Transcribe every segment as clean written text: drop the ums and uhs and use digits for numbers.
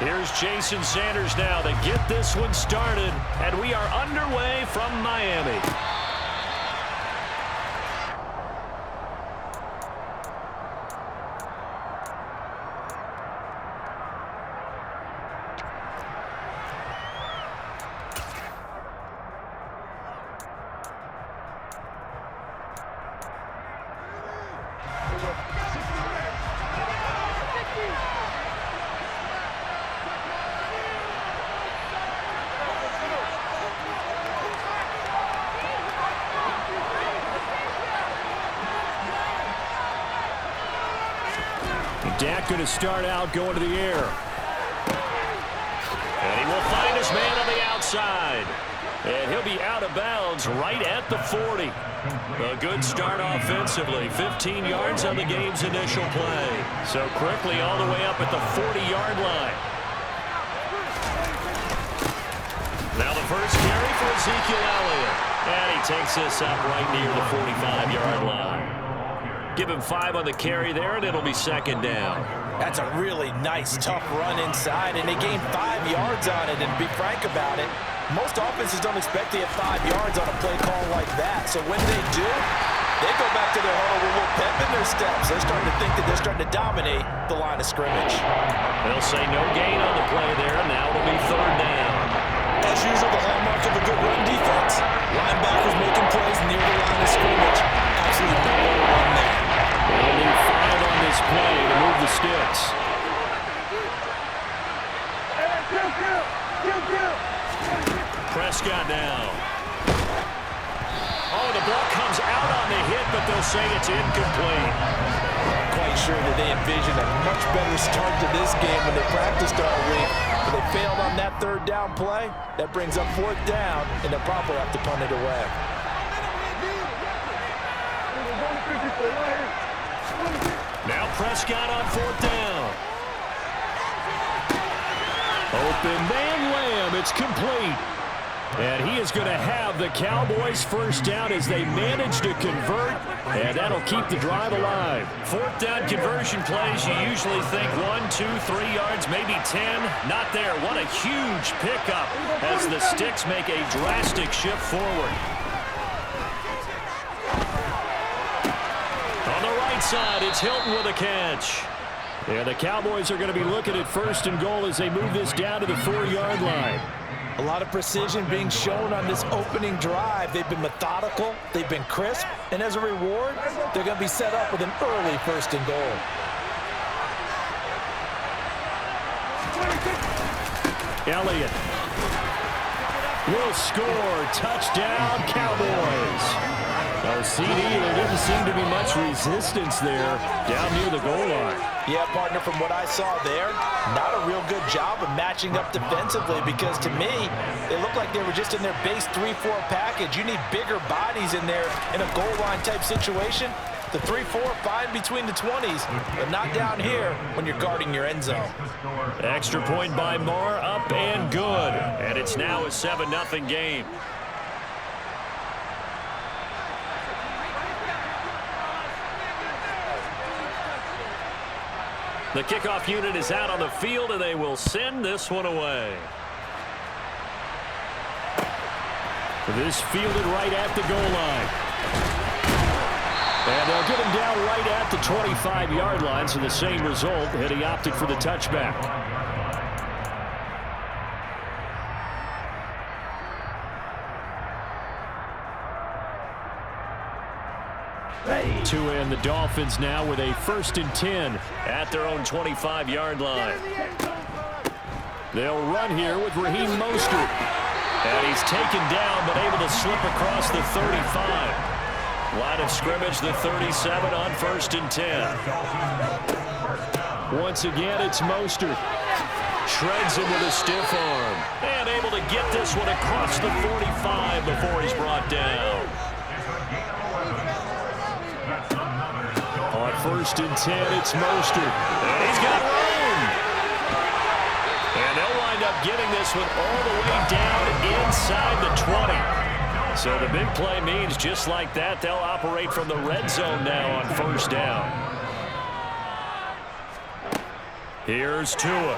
Here's Jason Sanders now to get this one started, and we are underway from Miami. Dak going to start out going to the air. And he will find his man on the outside. And he'll be out of bounds right at the 40. A good start offensively. 15 yards on the game's initial play. So quickly all the way up at the 40-yard line. Now the first carry for Ezekiel Elliott. And he takes this up right near the 45-yard line. Give him 5 on the carry there, and it'll be second down. That's a really nice, tough run inside, and they gained 5 yards on it. And to be frank about it, most offenses don't expect to get 5 yards on a play call like that. So when they do, they go back to their huddle with a little pep in their steps. They're starting to think that they're starting to dominate the line of scrimmage. They'll say no gain on the play there. Now it'll be third down. As usual, the hallmark of a good run defense. Linebackers making plays near the line of scrimmage. Absolutely no way to run there. They'll need 5 on this play to move the sticks. Prescott now. Oh, the ball comes out on the hit, but they'll say it's incomplete. I'm quite sure that they envisioned a much better start to this game when they practiced all week. But they failed on that third down play. That brings up fourth down, and they'll probably have to punt it away. Now Prescott on fourth down. Open man Lamb. It's complete. And he is going to have the Cowboys first down as they manage to convert. And that'll keep the drive alive. Fourth down conversion plays, you usually think 1, 2, 3 yards, maybe 10. Not there. What a huge pickup as the sticks make a drastic shift forward. Side, it's Hilton with a catch. And the Cowboys are going to be looking at first and goal as they move this down to the 4-yard line. A lot of precision being shown on this opening drive. They've been methodical, they've been crisp, and as a reward, they're going to be set up with an early first and goal. Elliott will score. Touchdown, Cowboys. Oh, CD, there didn't seem to be much resistance there down near the goal line. Yeah, partner, from what I saw there, not a real good job of matching up defensively because to me, it looked like they were just in their base 3-4 package. You need bigger bodies in there in a goal line type situation. The 3-4 fine between the 20s, but not down here when you're guarding your end zone. Extra point by Moore, up and good. And it's now a 7-0 game. The kickoff unit is out on the field, and they will send this one away. This fielded right at the goal line. And they'll get him down right at the 25-yard line, so the same result, and he opted for the touchback. To end the Dolphins now with a 1st and 10 at their own 25-yard line. They'll run here with Raheem Mostert. And he's taken down but able to slip across the 35. Line of scrimmage, the 37 on 1st and 10. Once again, it's Mostert. Shreds him with a stiff arm. And able to get this one across the 45 before he's brought down. On 1st and 10, it's Mostert. And he's got room. And they'll wind up getting this one all the way down inside the 20. So the big play means just like that, they'll operate from the red zone now on 1st down. Here's Tua.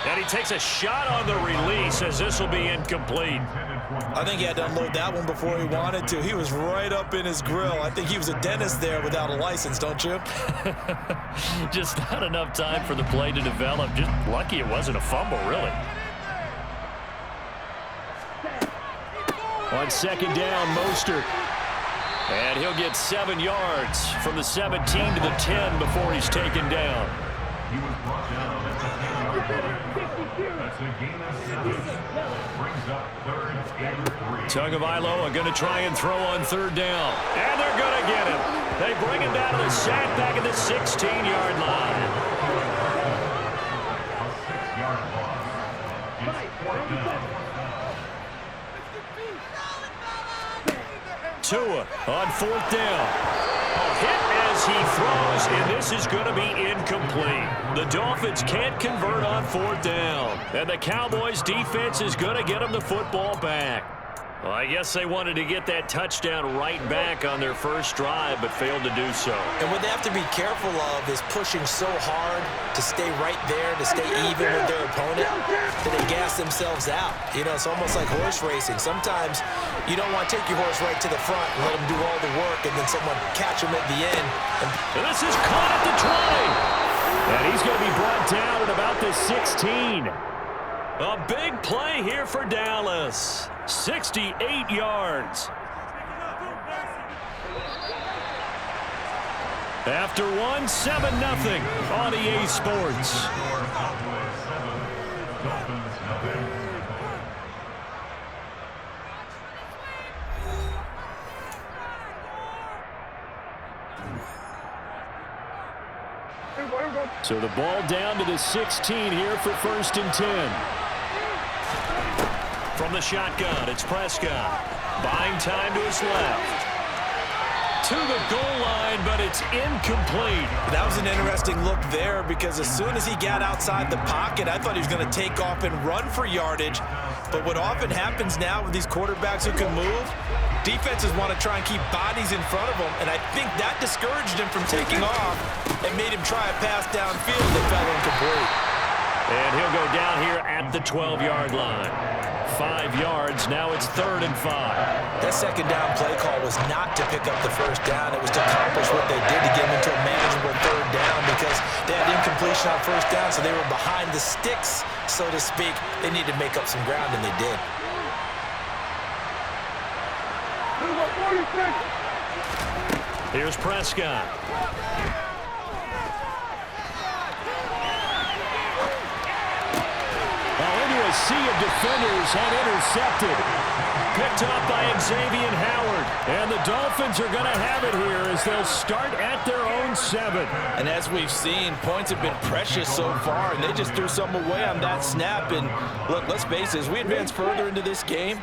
And he takes a shot on the release as this will be incomplete. I think he had to unload that one before he wanted to. He was right up in his grill. I think he was a dentist there without a license, don't you? Just not enough time for the play to develop. Just lucky it wasn't a fumble, really. On second down, Mostert. And he'll get 7 yards from the 17 to the 10 before he's taken down. He was brought down at the 10-yard line. That's a gain of 7. Brings up 3rd and 3. Tagovailoa are going to try and throw on 3rd down. And they're going to get him. They bring him down to the sack back at the 16-yard line. A 6-yard loss. It's 4th down. Tua on 4th down. A hit as he throws, and this is going to be incomplete. The Dolphins can't convert on 4th down, and the Cowboys' defense is going to get them the football back. Well, I guess they wanted to get that touchdown right back on their first drive, but failed to do so. And what they have to be careful of is pushing so hard to stay right there, to stay even with their opponent, that they gas themselves out. You know, it's almost like horse racing. Sometimes you don't want to take your horse right to the front and let them do all the work, and then someone catch him at the end. And this is caught at the 20. And he's going to be brought down at about the 16. A big play here for Dallas. 68 yards. After one, 7-0 on EA Sports. So the ball down to the 16 here for 1st and 10. From the shotgun, it's Prescott. Buying time to his left. To the goal line, but it's incomplete. That was an interesting look there because as soon as he got outside the pocket, I thought he was going to take off and run for yardage. But what often happens now with these quarterbacks who can move, defenses want to try and keep bodies in front of them, and I think that discouraged him from taking off and made him try a pass downfield that fell incomplete. And he'll go down here at the 12-yard line. 5 yards, now it's 3rd and 5. That second down play call was not to pick up the first down. It was to accomplish what they did to get them into a manageable 3rd down because they had incompletion on 1st down, so they were behind the sticks, so to speak. They needed to make up some ground, and they did. Here's Prescott. A sea of defenders and intercepted. Picked up by Xavier Howard. And the Dolphins are going to have it here as they'll start at their own 7. And as we've seen, points have been precious so far, and they just threw some away on that snap. And look, let's face it, as we advance further into this game,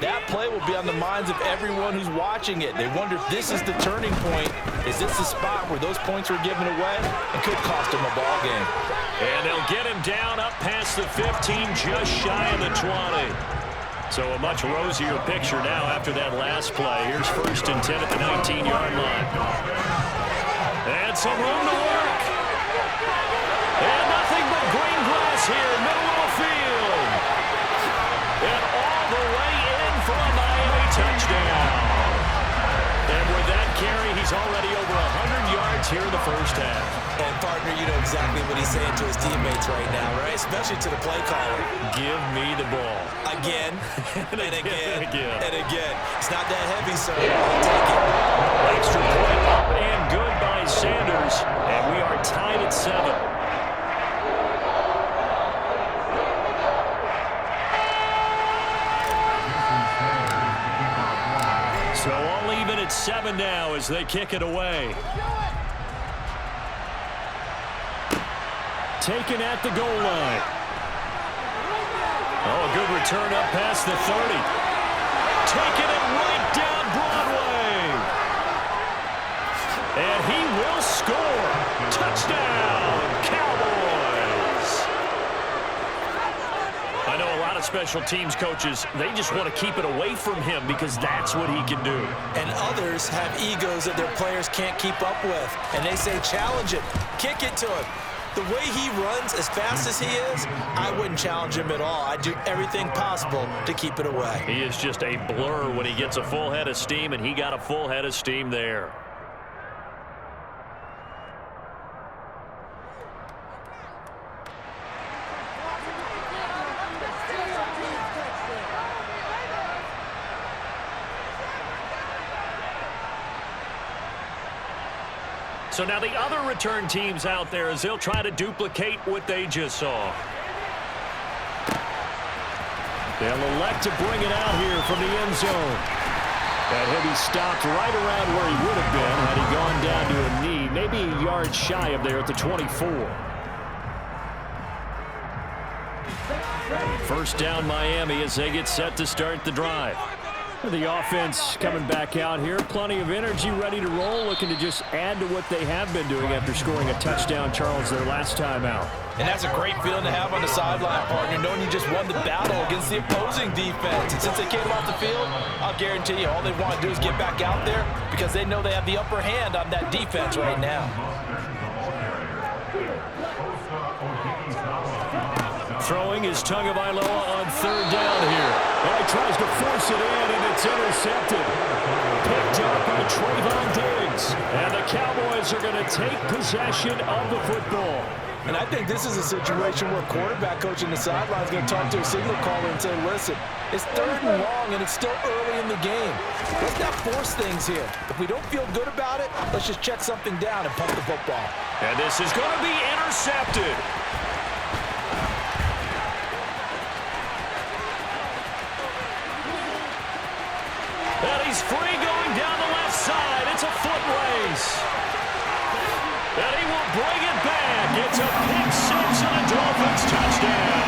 that play will be on the minds of everyone who's watching it. They wonder if this is the turning point. Is this the spot where those points were given away? It could cost them a ball game. And they'll get him down up past the 15, just shy of the 20. So a much rosier picture now after that last play. Here's 1st and 10 at the 19-yard line. And some room to work. And nothing but green grass here, middle of the field. And all the way in for a Miami touchdown. And with that carry, he's already over 100 yards here in the first half. And, partner, you know exactly what he's saying to his teammates right now, right? Especially to the play caller. Give me the ball. Again, and again, and again. and again. It's not that heavy, so I'll take it. Extra point up and good by Sanders. And we are tied at 7. So all even at 7 now as they kick it away. Taken at the goal line. Oh, a good return up past the 30. Taking it right down Broadway. And he will score. Touchdown, Cowboys. I know a lot of special teams coaches, they just want to keep it away from him because that's what he can do. And others have egos that their players can't keep up with. And they say, challenge it. Kick it to him. The way he runs as fast as he is, I wouldn't challenge him at all. I'd do everything possible to keep it away. He is just a blur when he gets a full head of steam, and he got a full head of steam there. So now the other return teams out there as they'll try to duplicate what they just saw. They'll elect to bring it out here from the end zone. And he'll be stopped right around where he would have been had he gone down to a knee, maybe a yard shy of there at the 24. First down Miami as they get set to start the drive. The offense coming back out here. Plenty of energy, ready to roll, looking to just add to what they have been doing after scoring a touchdown, Charles, their last time out. And that's a great feeling to have on the sideline, partner, knowing you just won the battle against the opposing defense. And since they came off the field, I'll guarantee you all they want to do is get back out there because they know they have the upper hand on that defense right now. Throwing is Tagovailoa on third down here. And he tries to force it in, and it's intercepted. Picked up by Trayvon Diggs. And the Cowboys are going to take possession of the football. And I think this is a situation where quarterback coach in the sideline is going to talk to a signal caller and say, listen, it's 3rd and long, and it's still early in the game. Let's not force things here. If we don't feel good about it, let's just check something down and pump the football. And this is going to be intercepted. And he's free going down the left side. It's a foot race. And he will bring it back. It's a pick six and a Dolphins touchdown.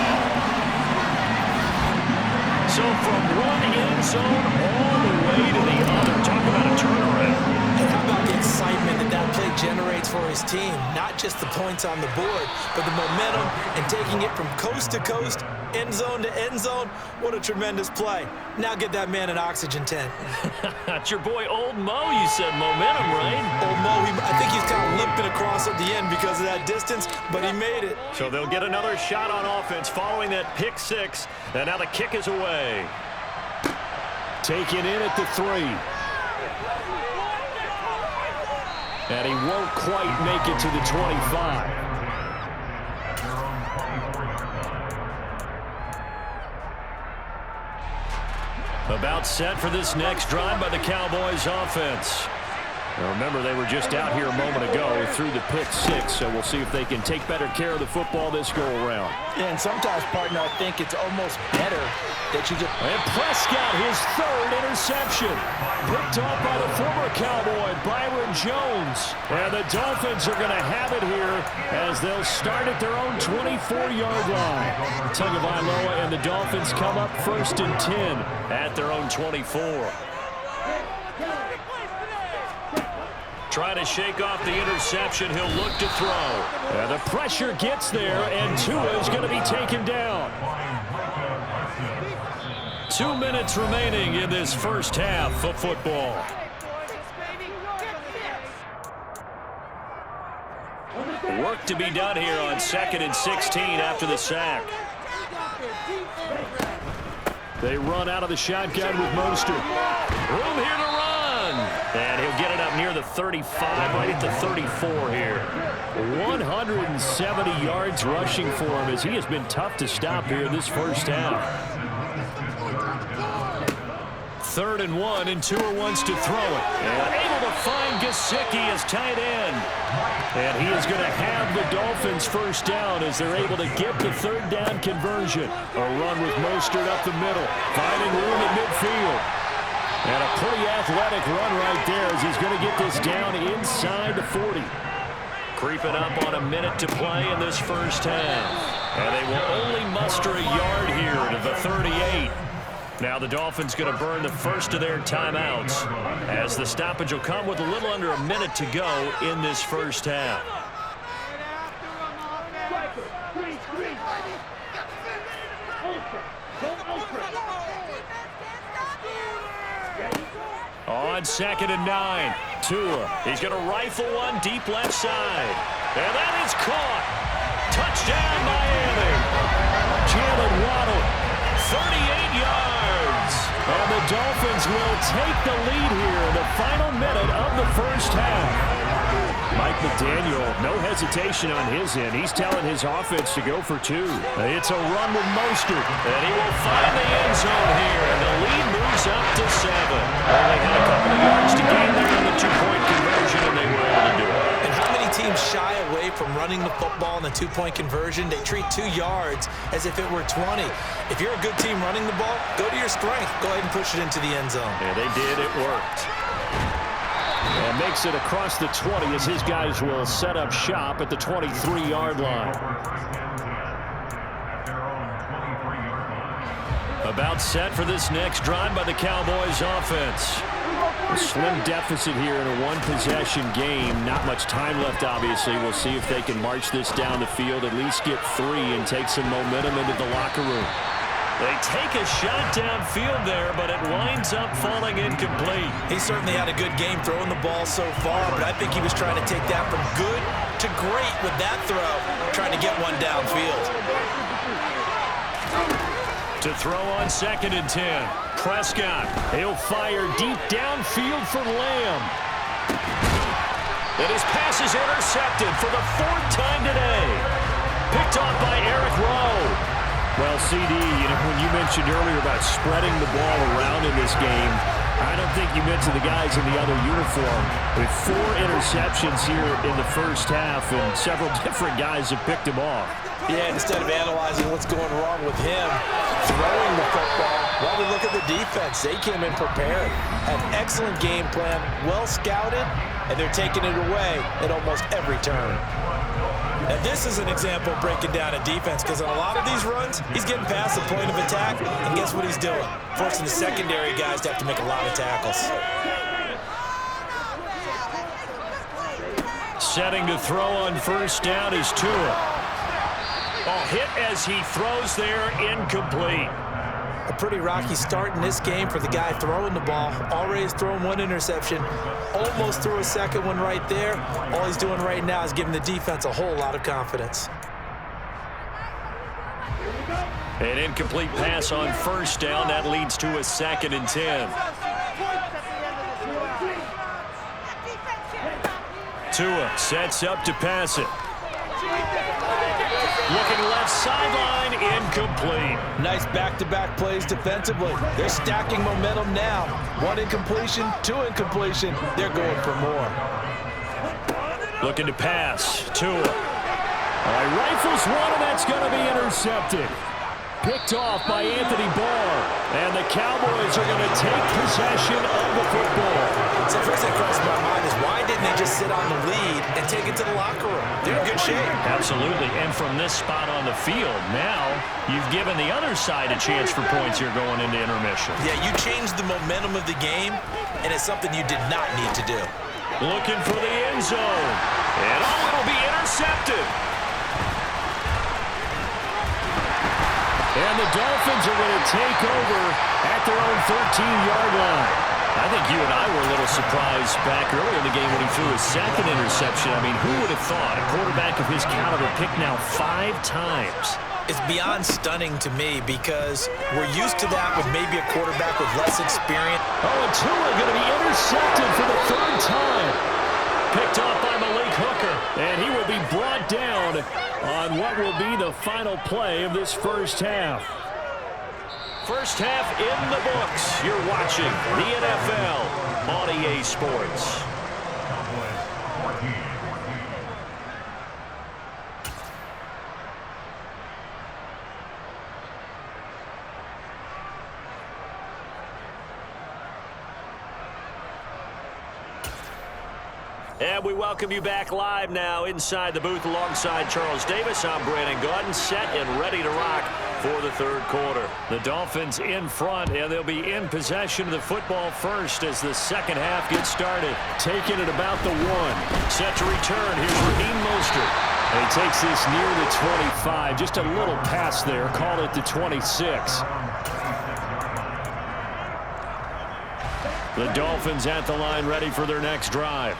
So from one end zone all the way to the other. Talk about a turnaround. And how about the excitement that that play generates for his team? Not just the points on the board, but the momentum and taking it from coast to coast, end zone to end zone. What a tremendous play. Now get that man an oxygen tent. That's your boy Old Mo, you said. Momentum, right? Old Mo, I think he's kind of limping across at the end because of that distance, but he made it. So they'll get another shot on offense following that pick six. And now the kick is away. Taken in at the 3. And he won't quite make it to the 25. About set for this next drive by the Cowboys offense. Now remember, they were just out here a moment ago through the pick six, so we'll see if they can take better care of the football this go-around. Yeah, and sometimes, partner, I think it's almost better that you just... And Prescott, his 3rd interception. Picked off by the former Cowboy, Byron Jones. And the Dolphins are going to have it here as they'll start at their own 24-yard line. Tagovailoa and the Dolphins come up 1st and 10 at their own 24. Trying to shake off the interception. He'll look to throw. And the pressure gets there, and Tua is going to be taken down. 2 minutes remaining in this first half of football. Work to be done here on 2nd and 16 after the sack. They run out of the shotgun with Mostert. Room here to run. And he'll get it up near the 35, right at the 34 here. 170 yards rushing for him as he has been tough to stop here this first half. 3rd and 1, and Tua wants to throw it. And able to find Gesicki as tight end. And he is going to have the Dolphins first down as they're able to get the 3rd down conversion. A run with Mostert up the middle, finding room at midfield. And a pretty athletic run right there as he's going to get this down inside the 40. Creeping up on a minute to play in this first half. And they will only muster a yard here to the 38. Now the Dolphins going to burn the first of their timeouts as the stoppage will come with a little under a minute to go in this first half. On 2nd and 9, Tua. He's going to rifle one deep left side. And that is caught. Touchdown, Miami. Jalen Waddle, 38 yards. And the Dolphins will take the lead here in the final minute of the first half. Mike McDaniel, no hesitation on his end. He's telling his offense to go for two. It's a run with Mostert. And he will find the end zone here. And the lead moves up to 7. Only had a couple of yards to gain there on the two-point conversion, and they were able to do it. And how many teams shy away from running the football in the two-point conversion? They treat 2 yards as if it were 20. If you're a good team running the ball, go to your strength. Go ahead and push it into the end zone. Yeah, they did. It worked. And makes it across the 20 as his guys will set up shop at the 23-yard line. About set for this next drive by the Cowboys offense. A slim deficit here in a one-possession game. Not much time left, obviously. We'll see if they can march this down the field, at least get 3 and take some momentum into the locker room. They take a shot downfield there, but it winds up falling incomplete. He certainly had a good game throwing the ball so far, but I think he was trying to take that from good to great with that throw, trying to get one downfield. To throw on 2nd and 10. Prescott, he'll fire deep downfield for Lamb. And his pass is intercepted for the 4th time today. Picked off by Eric Rowe. Well, CD, when you mentioned earlier about spreading the ball around in this game, I don't think you meant to the guys in the other uniform. With 4 interceptions here in the first half, and several different guys have picked him off. Yeah, instead of analyzing what's going wrong with him, throwing the football, well, we look at the defense. They came in prepared, had an excellent game plan, well scouted, and they're taking it away at almost every turn. And this is an example of breaking down a defense, because on a lot of these runs, he's getting past the point of attack, and guess what he's doing? Forcing the secondary guys to have to make a lot of tackles. Setting to throw on first down is Tua. Oh, hit as he throws there, incomplete. A pretty rocky start in this game for the guy throwing the ball. Already has thrown 1 interception. Almost threw a second one right there. All he's doing right now is giving the defense a whole lot of confidence. An incomplete pass on first down. That leads to a 2nd and 10. Tua sets up to pass it. Looking left sideline, incomplete. Nice back-to-back plays defensively. They're stacking momentum now. 1 incompletion, 2 incompletion. They're going for more. Looking to pass. Tua. All right, rifles one, and that's going to be intercepted. Picked off by Anthony Barr. And the Cowboys are going to take possession of the football. So first that crossed my mind is, why didn't they just sit on the lead and take it to the locker room? They're in good shape. Absolutely. And from this spot on the field, now you've given the other side a chance for points here going into intermission. Yeah, you changed the momentum of the game, and it's something you did not need to do. Looking for the end zone. And it'll be intercepted. And the Dolphins are going to take over at their own 13-yard line. I think you and I were a little surprised back earlier in the game when he threw his 2nd interception. I mean, who would have thought a quarterback of his caliber picked now 5 times? It's beyond stunning to me, because we're used to that with maybe a quarterback with less experience. Oh, and Tua going to be intercepted for the 3rd time. Picked off by Malik Hooker, and he will be brought down on what will be the final play of this first half. First half in the books. You're watching the NFL on EA Sports. And we welcome you back live now inside the booth alongside Charles Davis. I'm Brandon Gaudin, set and ready to rock for the 3rd quarter. The Dolphins in front, and they'll be in possession of the football first as the 2nd half gets started. Taking it about the 1. Set to return. Here's Raheem Mostert. And he takes this near the 25. Just a little pass there. Called it the 26. The Dolphins at the line ready for their next drive.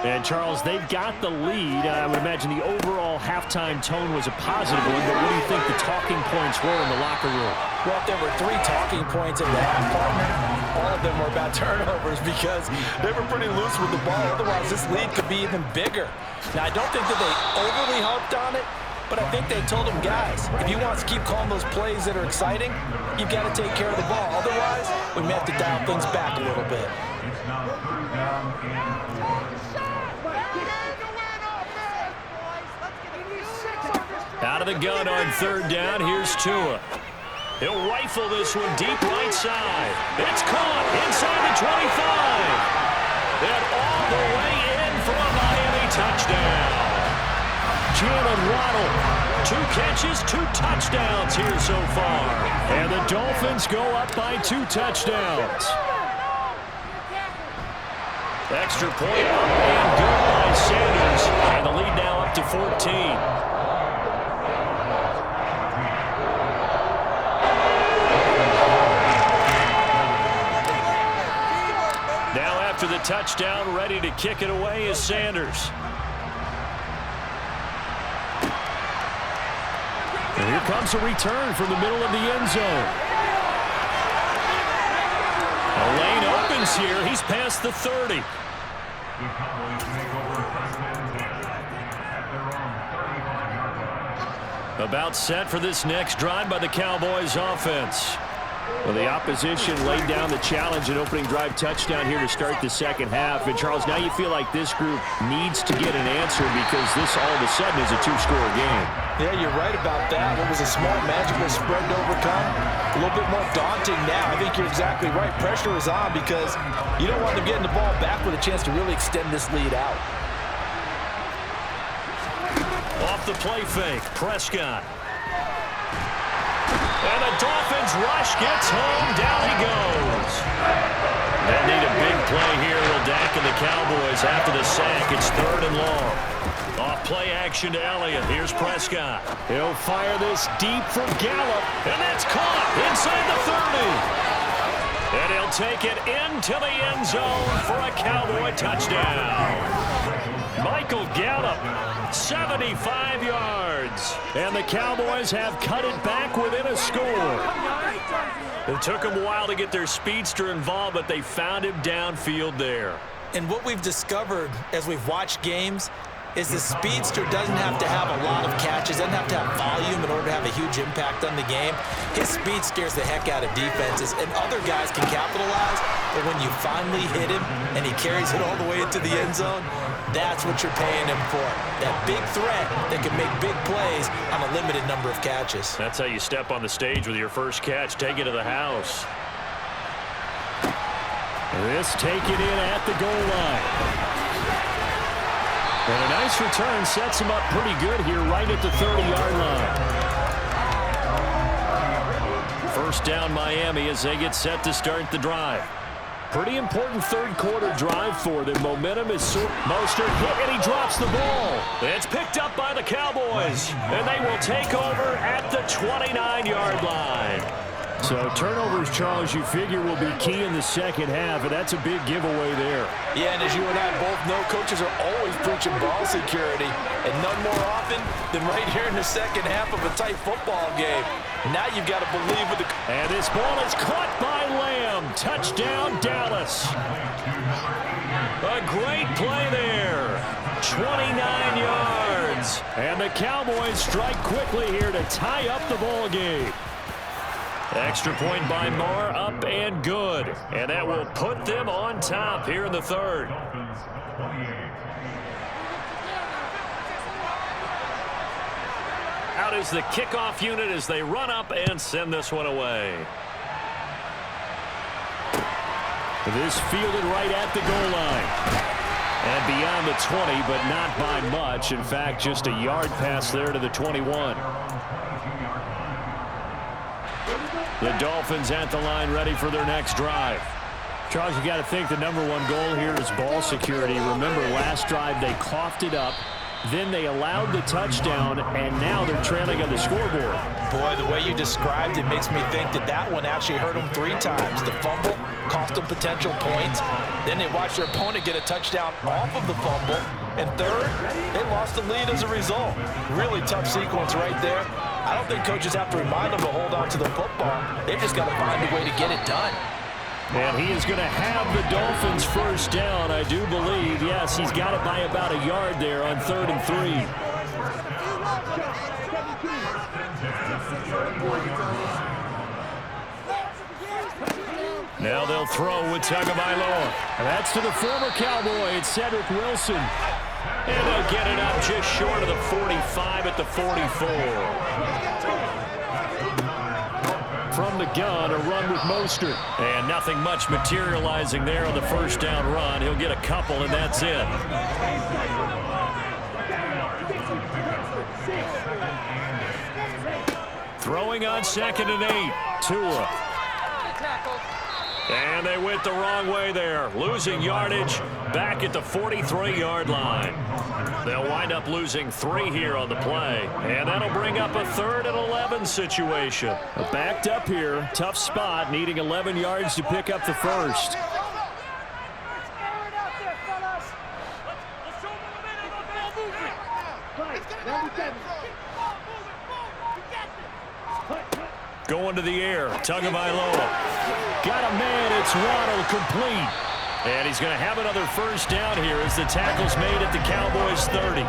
And, Charles, they've got the lead. I would imagine the overall halftime tone was a positive one, but what do you think the talking points were in the locker room? Well, if there were 3 talking points at the half, partner, all of them were about turnovers because they were pretty loose with the ball. Otherwise, this lead could be even bigger. Now, I don't think that they overly harped on it, but I think they told them, guys, if you want to keep calling those plays that are exciting, you've got to take care of the ball. Otherwise, we may have to dial things back a little bit. It's now 3rd down and 4. Out of the gun on 3rd down, here's Tua. He'll rifle this one deep right side. It's caught inside the 25. And all the way in for a Miami touchdown. Jalen Waddle, 2 catches, 2 touchdowns here so far. And the Dolphins go up by 2 touchdowns. Extra point up and good by Sanders. And the lead now up to 14. Now after the touchdown, ready to kick it away is Sanders. And here comes a return from the middle of the end zone. A lane opens here. He's past the 30. The Cowboys make over 1st and 10 at their own 35-yard line. About set for this next drive by the Cowboys offense. Well, the opposition laid down the challenge and opening drive touchdown here to start the second half. And, Charles, now you feel like this group needs to get an answer because this all of a sudden is a 2-score game. Yeah, you're right about that. What was a small, manageable spread to overcome? A little bit more daunting now. I think you're exactly right. Pressure is on because you don't want them getting the ball back with a chance to really extend this lead out. Off the play fake, Prescott. And the Dolphins rush gets home. Down he goes. They need a big play here. Will Dak and the Cowboys after the sack. It's 3rd and long. Off play action to Elliott. Here's Prescott. He'll fire this deep for Gallup. And that's caught inside the 30. And he'll take it into the end zone for a Cowboy touchdown. Michael Gallup, 75 yards. And the Cowboys have cut it back within a score. It took them a while to get their speedster involved, but they found him downfield there. And what we've discovered as we've watched games is the speedster doesn't have to have a lot of catches, doesn't have to have volume in order to have a huge impact on the game. His speed scares the heck out of defenses, and other guys can capitalize, but when you finally hit him and he carries it all the way into the end zone, that's what you're paying him for. That big threat that can make big plays on a limited number of catches. That's how you step on the stage with your first catch. Take it to the house. This take it in at the goal line. And a nice return sets him up pretty good here right at the 30-yard line. First down Miami as they get set to start the drive. Pretty important third-quarter drive for them. Momentum is Mostert hit, and he drops the ball. It's picked up by the Cowboys, and they will take over at the 29-yard line. So turnovers, Charles, you figure will be key in the second half, and that's a big giveaway there. Yeah, and as you and I both know, coaches are always preaching ball security, and none more often than right here in the second half of a tight football game. Now you've got to believe with the... And this ball is caught by Lamb. Touchdown, Dallas. A great play there. 29 yards. And the Cowboys strike quickly here to tie up the ball game. Extra point by Moore, up and good. And that will put them on top here in the third. Out is the kickoff unit as they run up and send this one away. This fielded right at the goal line. And beyond the 20, but not by much. In fact, just a yard pass there to the 21. The Dolphins at the line ready for their next drive. Charles, you got to think the #1 goal here is ball security. Remember, last drive they coughed it up. then they allowed the touchdown, and now they're trailing on the scoreboard. Boy, the way you described it makes me think that that one actually hurt them 3 times. The fumble cost them potential points. Then they watched their opponent get a touchdown off of the fumble. And third, they lost the lead as a result. Really tough sequence right there. I don't think coaches have to remind them to hold on to the football. They've just got to find a way to get it done. And he is going to have the Dolphins first down, I do believe. Yes, he's got it by about a yard there on 3rd and 3. Now they'll throw with Tagovailoa. That's to the former Cowboy. It's Cedric Wilson. And they'll get it up just short of the 45 at the 44. From the gun, a run with Mostert. And nothing much materializing there on the first down run. He'll get a couple, and that's it. Throwing on 2nd and 8. Tua. And they went the wrong way there. Losing yardage back at the 43-yard line. They'll wind up losing 3 here on the play. And that'll bring up a 3rd and 11 situation. Backed up here. Tough spot. Needing 11 yards to pick up the first. Going to the air. Tagovailoa. Got a man. It's Waddle, complete. And he's going to have another first down here as the tackle's made at the Cowboys' 30.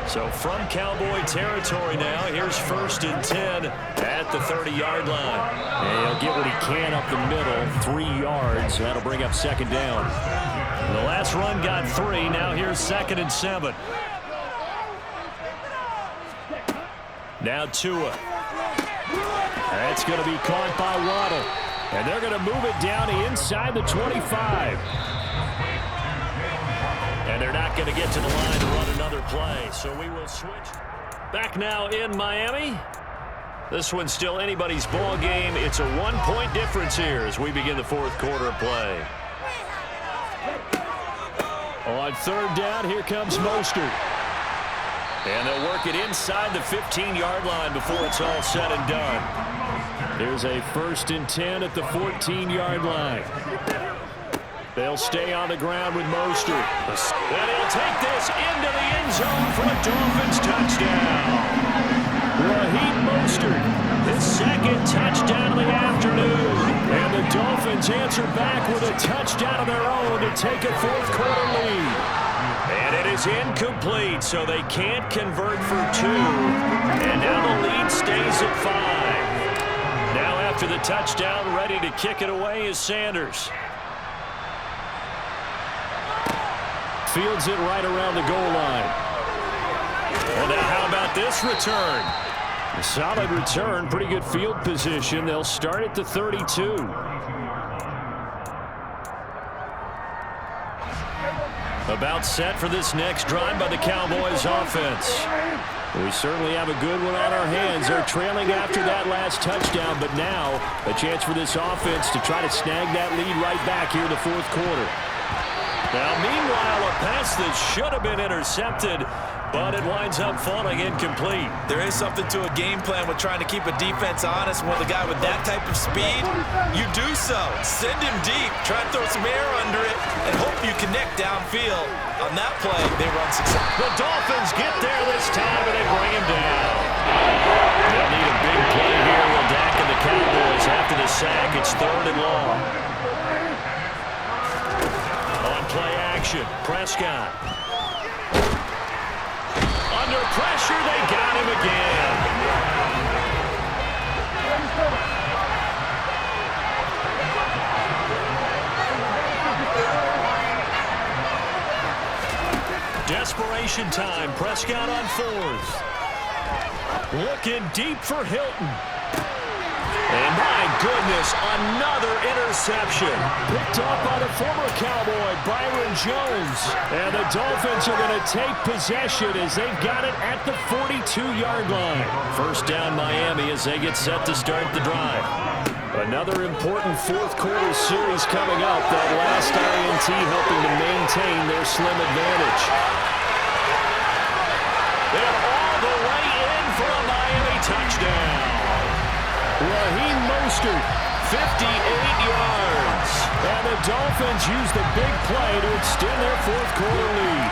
So from Cowboy territory now, here's 1st and 10 at the 30-yard line. And he'll get what he can up the middle, 3 yards. That'll bring up 2nd down. The last run got 3. Now here's 2nd and 7. Now Tua. That's going to be caught by Waddle. And they're going to move it down inside the 25. And they're not going to get to the line to run another play. So we will switch. Back now in Miami. This one's still anybody's ball game. It's a 1-point difference here as we begin the 4th quarter of play. On 3rd down, here comes Mostert. And they'll work it inside the 15-yard line before it's all said and done. There's a 1st and 10 at the 14-yard line. They'll stay on the ground with Mostert. And he'll take this into the end zone for a Dolphins touchdown. Raheem Mostert, his 2nd touchdown of the afternoon. And the Dolphins answer back with a touchdown of their own to take a 4th quarter lead. And it is incomplete, so they can't convert for 2. And now the lead stays at 5. Now after the touchdown, ready to kick it away is Sanders. Fields it right around the goal line. Well, now how about this return? A solid return, pretty good field position. They'll start at the 32. About set for this next drive by the Cowboys offense. We certainly have a good one on our hands. They're trailing after that last touchdown, but now a chance for this offense to try to snag that lead right back here in the 4th quarter. Now, meanwhile, a pass that should have been intercepted, but it winds up falling incomplete. There is something to a game plan with trying to keep a defense honest. With a guy with that type of speed, you do so. Send him deep, try and throw some air under it, and hope you connect downfield. On that play, they run success. The Dolphins get there this time, and they bring him down. They'll need a big play here with Dak and the Cowboys after the sack. It's 3rd and long. On play action, Prescott. Under pressure, they got him again. Desperation time. Prescott on 4th. Looking deep for Hilton. And my goodness, another interception. Picked off by the former Cowboy, Byron Jones. And the Dolphins are going to take possession as they've got it at the 42-yard line. First down Miami as they get set to start the drive. Another important 4th quarter series coming up. That last INT helping to maintain their slim advantage. mustered 58 yards. And the Dolphins use the big play to extend their fourth quarter lead.